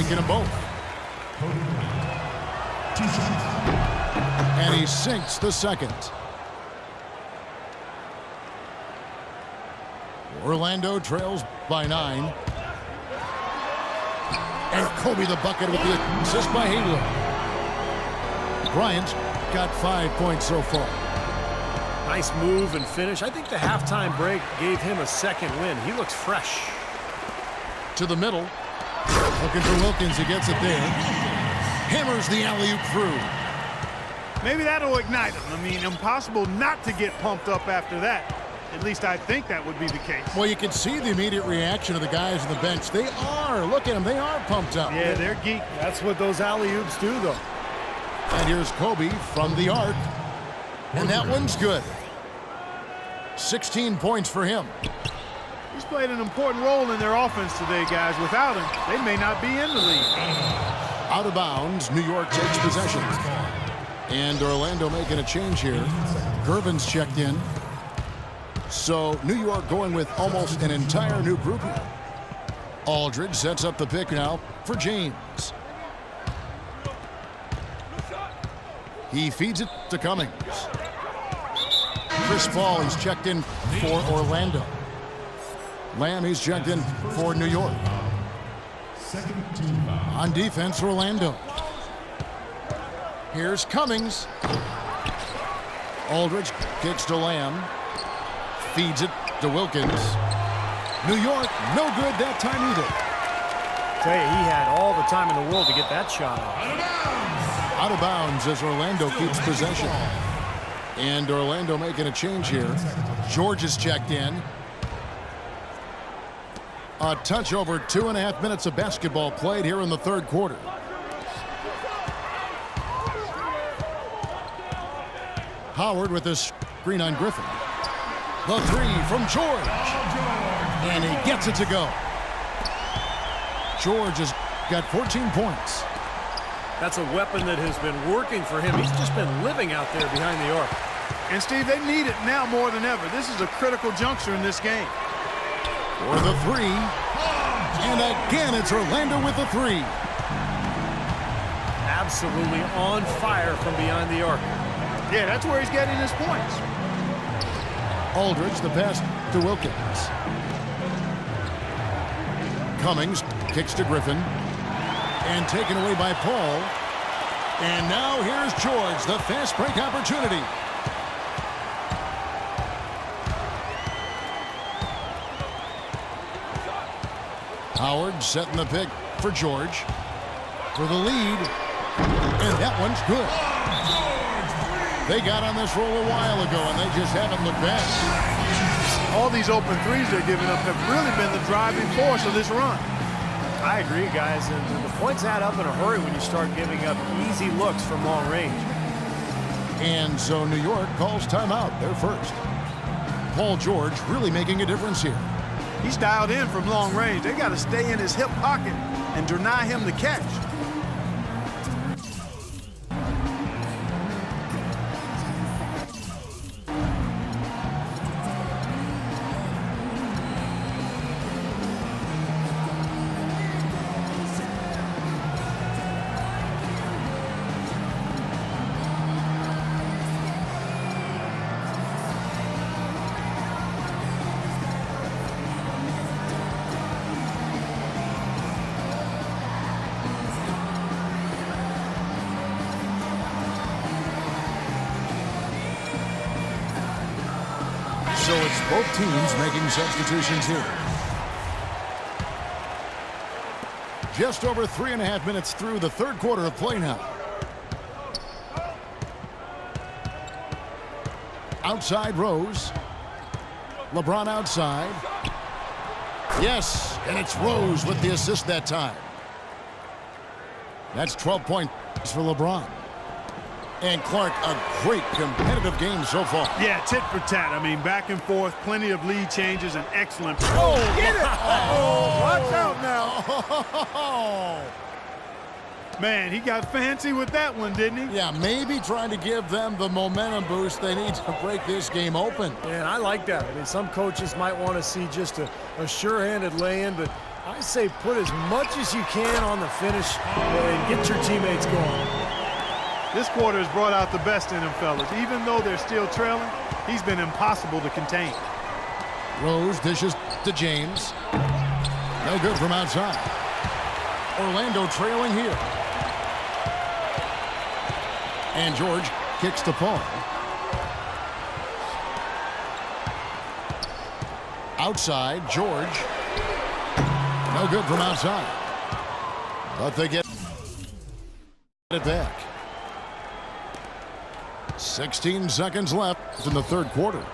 Get them both. And he sinks the second. Orlando trails by 9. And Kobe the bucket with the assist by Hayward. Bryant got 5 points so far. Nice move and finish. I think the halftime break gave him a second win. He looks fresh. To the middle. Looking for Wilkins. He gets it there. Hammers the alley-oop through. Maybe that'll ignite him. I mean, impossible not to get pumped up after that. At least I think that would be the case. Well, you can see the immediate reaction of the guys on the bench. They are. Look at them. They are pumped up. Yeah, they're geek. That's what those alley-oops do, though. And here's Kobe from the arc. And that one's good. 16 points for him. He's played an important role in their offense today, guys. Without him, they may not be in the league. Out of bounds, New York takes possession. And Orlando making a change here. Gervin's checked in. So New York going with almost an entire new group here. Aldridge sets up the pick now for James. He feeds it to Cummings. Chris Paul, he's checked in for Orlando. Lamb, he's checked in for New York. On defense, Orlando. Here's Cummings. Aldridge kicks to Lamb. Feeds it to Wilkins. New York, no good that time either. Tell you, he had all the time in the world to get that shot off. Out of bounds as Orlando keeps possession. And Orlando making a change here. George is checked in. A touch over 2.5 minutes of basketball played here in the third quarter. Howard with this screen on Griffin. The three from George. And he gets it to go. George has got 14 points. That's a weapon that has been working for him. He's just been living out there behind the arc. And, Steve, they need it now more than ever. This is a critical juncture in this game. For the three. And again, it's Orlando with the three. Absolutely on fire from behind the arc. Yeah, that's where he's getting his points. Aldridge, the pass to Wilkins. Cummings kicks to Griffin. And taken away by Paul. And now here's George, the fast break opportunity. Howard setting the pick for George. For the lead. And that one's good. They got on this roll a while ago, and they just haven't looked back. All these open threes they're giving up have really been the driving force of this run. I agree, guys, and the points add up in a hurry when you start giving up easy looks from long range. And so New York calls timeout. They're first. Paul George really making a difference here. He's dialed in from long range. They got to stay in his hip pocket and deny him the catch. So it's both teams making substitutions here. Just over 3.5 minutes through the third quarter of play now. Outside Rose. LeBron outside. Yes, and it's Rose with the assist that time. That's 12 points for LeBron. And Clark, a great competitive game so far. Yeah, tit for tat. I mean, back and forth, plenty of lead changes, and excellent. Oh, get it! Oh, watch out now. Oh. Man, he got fancy with that one, didn't he? Yeah, maybe trying to give them the momentum boost they need to break this game open. And I like that. I mean, some coaches might want to see just a sure-handed lay-in, but I say put as much as you can on the finish and get your teammates going. This quarter has brought out the best in him, fellas. Even though they're still trailing, he's been impossible to contain. Rose dishes to James. No good from outside. Orlando trailing here. And George kicks to Paul. Outside, George. No good from outside. But they get it back. 16 seconds left in the third quarter.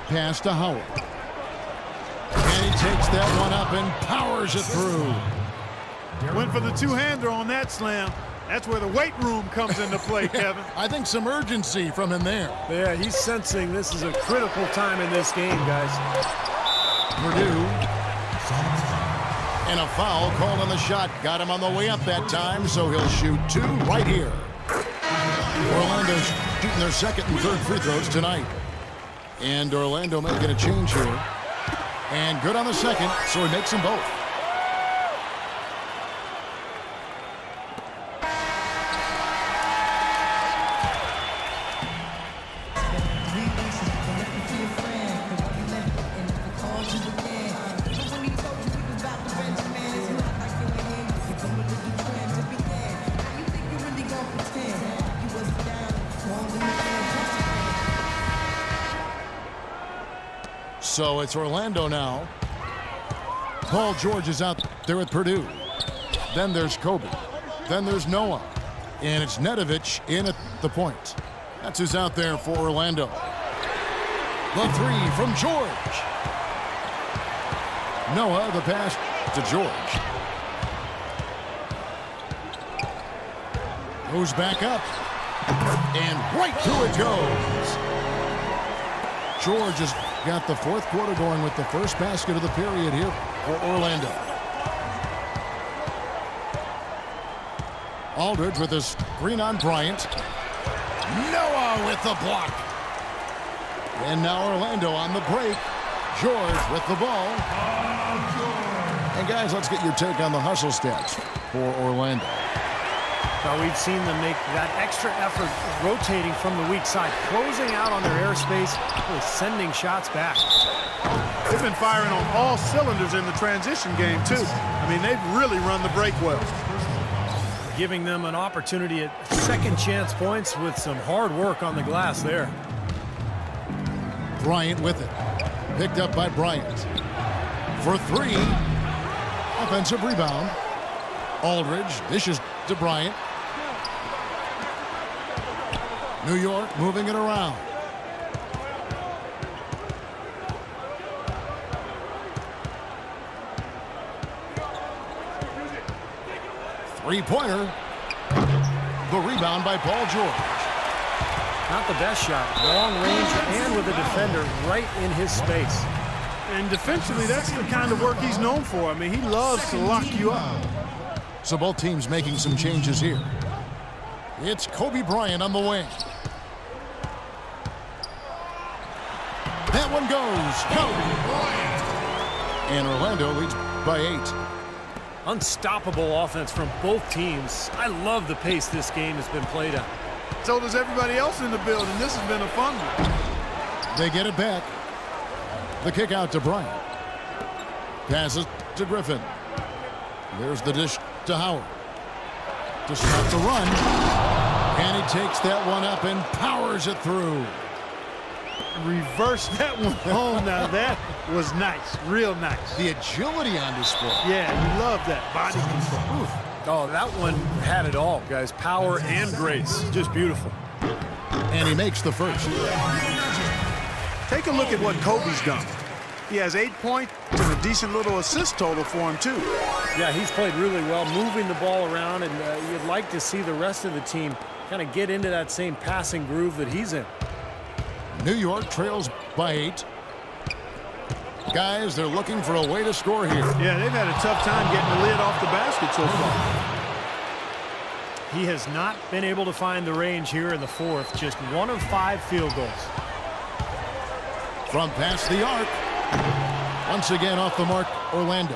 Pass to Howard. And he takes that one up and powers it through. Went for the two-hander on that slam. That's where the weight room comes into play, Kevin. I think some urgency from him there. Yeah, he's sensing this is a critical time in this game, guys. Purdue. And a foul called on the shot. Got him on the way up that time, so he'll shoot two right here. Orlando's shooting their second and third free throws tonight. And Orlando making a change here. And good on the second, so he makes them both. So it's Orlando now. Paul George is out there at Purdue. Then there's Kobe. Then there's Noah. And it's Nedovic in at the point. That's who's out there for Orlando. The three from George. Noah, the pass to George. Goes back up. And right through it goes. George has got the fourth quarter going with the first basket of the period here for Orlando. Aldridge with his screen on Bryant. Noah with the block. And now Orlando on the break. George with the ball. And guys, let's get your take on the hustle stats for Orlando. Well, we've seen them make that extra effort rotating from the weak side, closing out on their airspace, really sending shots back. They've been firing on all cylinders in the transition game, too. I mean, they've really run the break well. Giving them an opportunity at second chance points with some hard work on the glass there. Bryant with it. Picked up by Bryant. For three. Offensive rebound. Aldridge dishes to Bryant. New York moving it around. Three-pointer. The rebound by Paul George. Not the best shot. Long range and with a defender right in his space. And defensively, that's the kind of work he's known for. I mean, he loves to lock you up. So both teams making some changes here. It's Kobe Bryant on the wing. That one goes. Kobe Bryant. And Orlando leads by 8. Unstoppable offense from both teams. I love the pace this game has been played at. So does everybody else in the building. This has been a fun one. They get it back. The kick out to Bryant. Passes to Griffin. There's the dish to Howard. To stop the run. And he takes that one up and powers it through. Reverse that one home. Now that was nice. Real nice. The agility on display. Yeah, you love that body control. Oof. Oh, that one had it all, guys. Power and grace. Just beautiful. And he makes the first. Take a look at what Kobe's done. He has 8 points and a decent little assist total for him, too. Yeah, he's played really well, moving the ball around, and you'd like to see the rest of the team kind of get into that same passing groove that he's in. New York trails by 8. Guys, they're looking for a way to score here. Yeah, they've had a tough time getting the lid off the basket so far. He has not been able to find the range here in the fourth. Just 1 of 5 field goals. From past the arc. Once again off the mark, Orlando.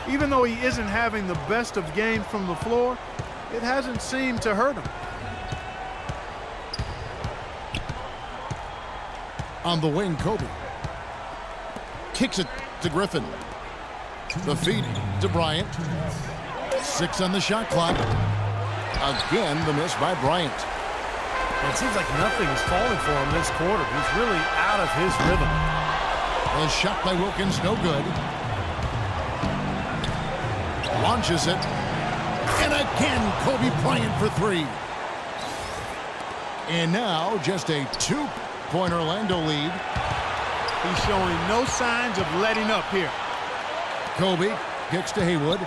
Even though he isn't having the best of games from the floor, it hasn't seemed to hurt him. On the wing, Kobe. Kicks it to Griffin. The feed to Bryant. 6 on the shot clock. Again, the miss by Bryant. It seems like nothing's falling for him this quarter. He's really out of his rhythm. A shot by Wilkins, no good. Launches it. And again, Kobe Bryant for 3. And now just a 2-point Orlando lead. He's showing no signs of letting up here. Kobe kicks to Haywood.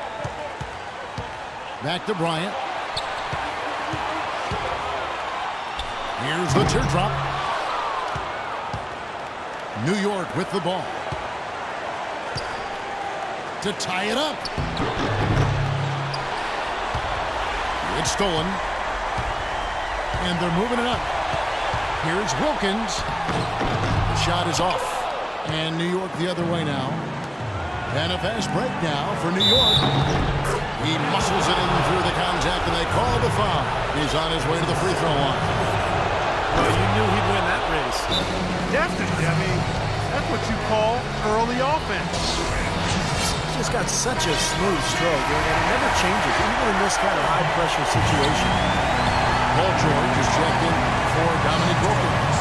Back to Bryant. Here's the teardrop. New York with the ball. To tie it up. It's stolen. And they're moving it up. Here's Wilkins. The shot is off. And New York the other way now. And a fast break now for New York. He muscles it in through the contact, and they call the foul. He's on his way to the free throw line. Well, you knew he'd win that race. Definitely. I mean, that's what you call early offense. He's just got such a smooth stroke, and it never changes, even in this kind of high-pressure situation. Paul George is checked in for Dominique Wilkins.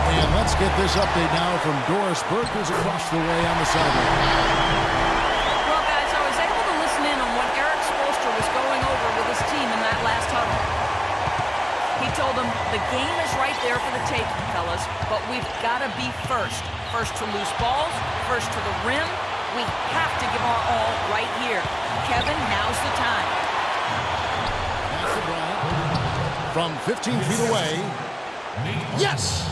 And let's get this update now from Doris Burke, who's across the way on the sideline. Well, guys, I was able to listen in on what Eric Spoelstra was going over with his team in that last huddle. He told them, the game is right there for the taking, fellas, but we've got to be first. First to loose balls, first to the rim. We have to give our all right here. Kevin, now's the time. Pass to Bryant. From 15 feet away. Yes!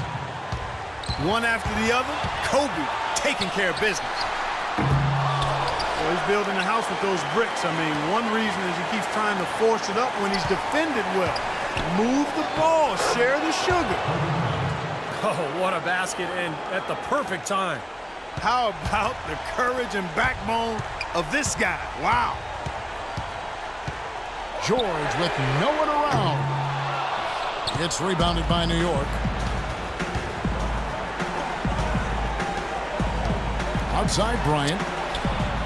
One after the other, Kobe taking care of business. Well, he's building a house with those bricks. I mean, one reason is he keeps trying to force it up when he's defended well. Move the ball, share the sugar. Oh, what a basket, and at the perfect time. How about the courage and backbone of this guy? Wow. George with no one around. It's rebounded by New York. Outside, Bryant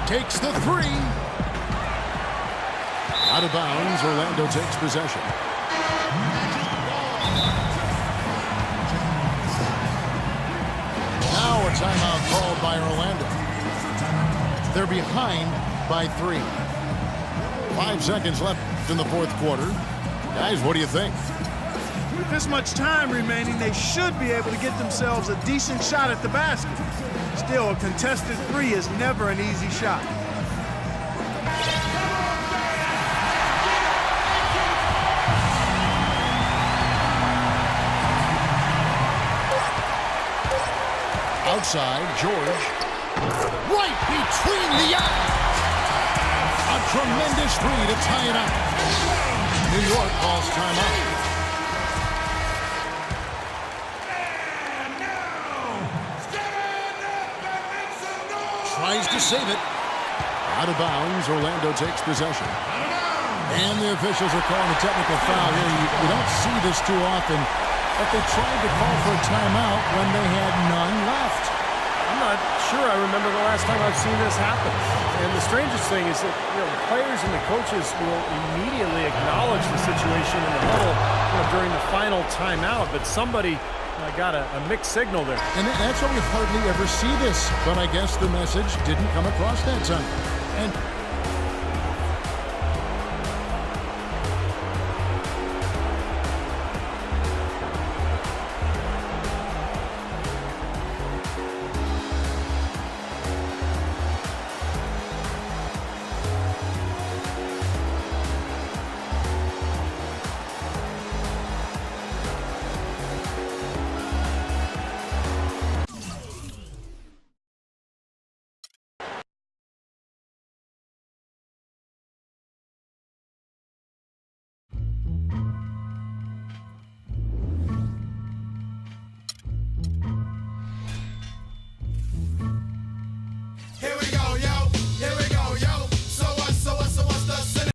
takes the 3. Out of bounds, Orlando takes possession. Now a timeout called by Orlando. They're behind by 3. 5 seconds left in the fourth quarter. Guys, what do you think? With this much time remaining, they should be able to get themselves a decent shot at the basket. Still, a contested 3 is never an easy shot. Outside, George. Right between the eyes. A tremendous 3 to tie it up. New York calls timeout. Tries to save it. Out of bounds, Orlando takes possession. And the officials are calling a technical foul here. You don't see this too often, but they tried to call for a timeout when they had none left. I'm not sure I remember the last time I've seen this happen. And the strangest thing is that the players and the coaches will immediately acknowledge the situation in the huddle during the final timeout, but somebody got a mixed signal there. And that's why we hardly ever see this. But I guess the message didn't come across that time. And